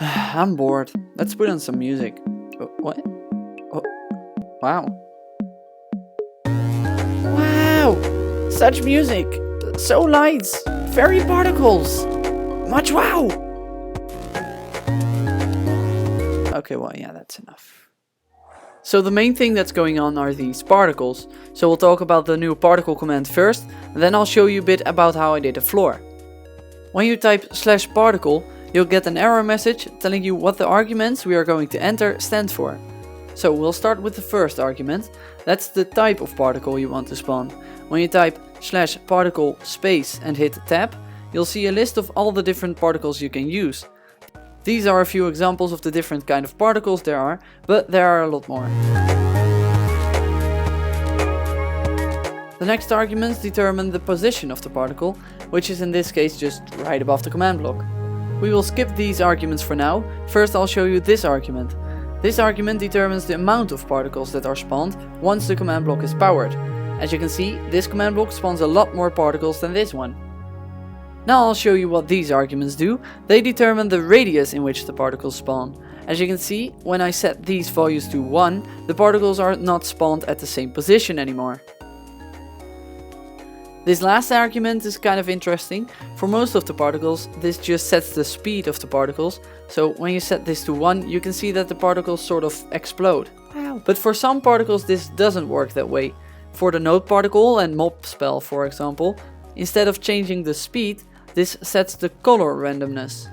I'm bored. Let's put on some music. What? Oh, wow. Wow! Such music! So lights! Fairy particles! Much wow! Okay, well, yeah, that's enough. So the main thing that's going on are these particles. So we'll talk about the new particle command first, and then I'll show you a bit about how I did the floor. When you type /particle, you'll get an error message telling you what the arguments we are going to enter stand for. So we'll start with the first argument. That's the type of particle you want to spawn. When you type /particle space and hit tab, you'll see a list of all the different particles you can use. These are a few examples of the different kind of particles there are, but there are a lot more. The next arguments determine the position of the particle, which is in this case just right above the command block. We will skip these arguments for now. First I'll show you this argument. This argument determines the amount of particles that are spawned once the command block is powered. As you can see, this command block spawns a lot more particles than this one. Now I'll show you what these arguments do. They determine the radius in which the particles spawn. As you can see, when I set these values to 1, the particles are not spawned at the same position anymore. This last argument is kind of interesting. For most of the particles, this just sets the speed of the particles. So when you set this to 1, you can see that the particles sort of explode. Wow. But for some particles this doesn't work that way. For the node particle and mob spell, for example, instead of changing the speed, this sets the color randomness.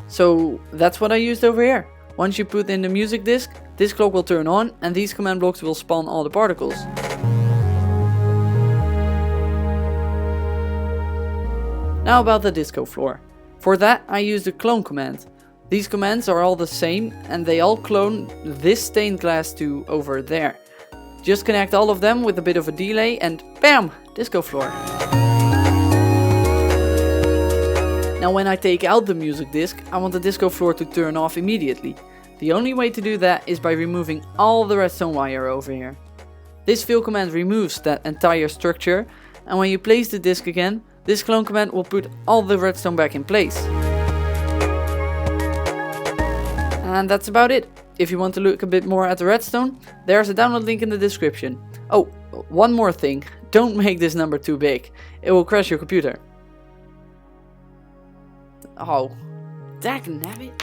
So that's what I used over here. Once you put in the music disc, this clock will turn on and these command blocks will spawn all the particles. Now about the disco floor. For that I used the clone command. These commands are all the same and they all clone this stained glass to over there. Just connect all of them with a bit of a delay and BAM! Disco floor. Now when I take out the music disc, I want the disco floor to turn off immediately. The only way to do that is by removing all the redstone wire over here. This fill command removes that entire structure, and when you place the disc again, this clone command will put all the redstone back in place. And that's about it. If you want to look a bit more at the redstone, there's a download link in the description. Oh, one more thing. Don't make this number too big. It will crash your computer. Oh, dagnabbit.